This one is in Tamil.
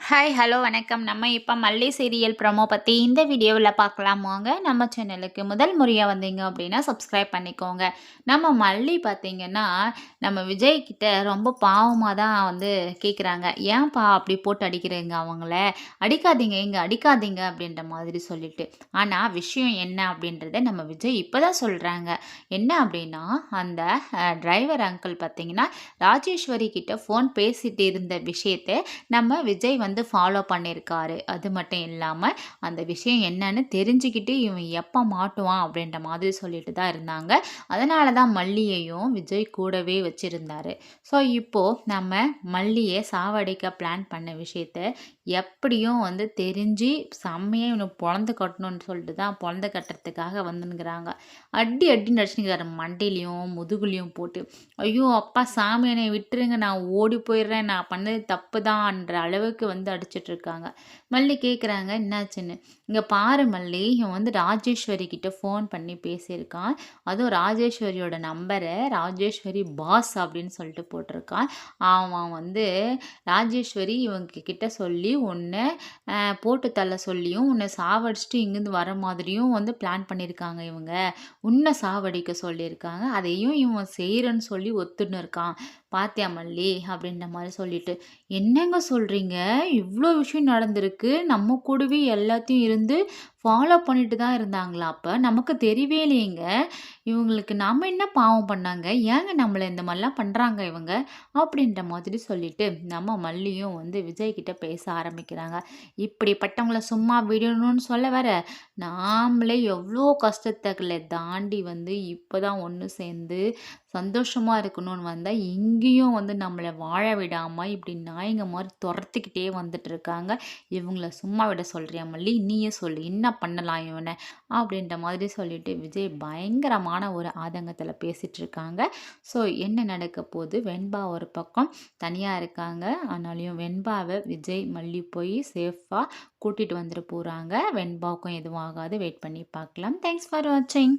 ஹாய் ஹலோ வணக்கம். நம்ம இப்போ மல்லி சீரியல் ப்ரோமோ பற்றி இந்த வீடியோவில் பார்க்கலாம் வாங்க. நம்ம சேனலுக்கு முதல் முறையாக வந்தீங்க அப்படின்னா சப்ஸ்கிரைப் பண்ணிக்கோங்க. நம்ம மல்லி பார்த்தீங்கன்னா நம்ம விஜய் கிட்ட ரொம்ப பாவமாக தான் வந்து கேட்குறாங்க. ஏன்பா அப்படி போட்டு அடிக்கிறீங்க அவங்கள, அடிக்காதீங்க இங்கே அடிக்காதீங்க அப்படின்ற மாதிரி சொல்லிட்டு. ஆனால் விஷயம் என்ன அப்படின்றத நம்ம விஜய் இப்போ தான் சொல்கிறாங்க. என்ன அப்படின்னா அந்த டிரைவர் அங்கிள் பார்த்தீங்கன்னா ராஜேஸ்வரி கிட்ட ஃபோன் பேசிட்டு இருந்த விஷயத்தை நம்ம விஜய் வந்து ஃபாலோ பண்ணியிருக்காரு. அது மட்டும் இல்லாமல் அந்த விஷயம் என்னன்னு தெரிஞ்சுக்கிட்டு இவன் எப்போ மாட்டுவான் அப்படின்ற மாதிரி சொல்லிட்டு தான் இருந்தாங்க. அதனால தான் மல்லியையும் விஜய் கூடவே வச்சுருந்தாரு. ஸோ இப்போது நம்ம மல்லியை சாவடிக்க பிளான் பண்ண விஷயத்த எப்படியும் வந்து தெரிஞ்சு செம்மையாக இவனுக்கு பொழந்து கட்டணும்னு சொல்லிட்டு தான் பொழந்து கட்டுறதுக்காக வந்துங்கிறாங்க. அடி அடின்னு அடிச்சுங்கிறாரு மண்டையிலையும் முதுகுலையும் போட்டு. ஐயோ அப்பா சாமி என்னை விட்டுருங்க, நான் ஓடி போயிடுறேன், நான் பண்ணது தப்பு தான்ன்ற அளவுக்கு வந்து அடிச்சிட்டு இருக்காங்க. மல்லி கேட்குறாங்க என்னாச்சுன்னு. இங்கே பாரு மல்லி, இவன் வந்து ராஜேஸ்வரி கிட்ட ஃபோன் பண்ணி பேசியிருக்கான். அதுவும் ராஜேஸ்வரியோட நம்பரை ராஜேஸ்வரி பாஸ் அப்படின்னு சொல்லிட்டு போட்டிருக்கான். அவன் வந்து ராஜேஸ்வரி இவங்க கிட்ட சொல்லி உன்னை போட்டு தள்ள சொல்லியும் உன்னை சாவடிச்சுட்டு இங்கேருந்து வர மாதிரியும் வந்து பிளான் பண்ணியிருக்காங்க இவங்க. உன்னை சாவடிக்க சொல்லியிருக்காங்க. அதையும் இவன் செய்கிறேன்னு சொல்லி ஒத்துன்னு இருக்கான். பாத்தியா மல்லி அப்படின்ற மாதிரி சொல்லிட்டு. என்னங்க சொல்கிறீங்க, இவ்வளோ விஷயம் நடந்திருக்கு, நம்ம கூடவே எல்லாத்தையும் இருந்து ஃபாலோ பண்ணிட்டு தான் இருந்தாங்களா? அப்போ நமக்கு தெரியவே இல்லையேங்க. இவங்களுக்கு நம்ம என்ன பாவம் பண்ணாங்க, ஏங்க நம்மளை இந்த மாதிரிலாம் பண்ணுறாங்க இவங்க அப்படின்ற மாதிரி சொல்லிட்டு நம்ம மல்லியும் வந்து விஜய் கிட்ட பேச ஆரம்பிக்கிறாங்க. இப்படிப்பட்டவங்கள சும்மா விடணும்னு சொல்ல வர, நாமளே எவ்வளோ கஷ்டத்தை தாண்டி வந்து இப்போ தான் ஒன்று சேர்ந்து சந்தோஷமாக இருக்கணும்னு வந்தால் இங்கேயும் வந்து நம்மளை வாழ விடாமல் இப்படி நாய்ங்க மாதிரி துரத்திக்கிட்டே வந்துட்டு இருக்காங்க. இவங்கள சும்மா விட சொல்கிறியா மல்லி, நீயே சொல்லு என்ன பண்ணலாம் இவனை அப்படின்ற மாதிரி சொல்லிட்டு விஜய் பயங்கரமான ஒரு ஆதங்கத்தில் பேசிகிட்டு இருக்காங்க. ஸோ என்ன நடக்க போகுது, வெண்பா ஒரு பக்கம் தனியாக இருக்காங்க. ஆனாலையும் வெண்பாவை விஜய் மல்லி போய் சேஃபாக கூட்டிகிட்டு வந்துட்டு போகிறாங்க. வெண்பாவுக்கும் எதுவும் ஆகாது, வெயிட் பண்ணி பார்க்கலாம். தேங்க்ஸ் ஃபார் வாட்சிங்.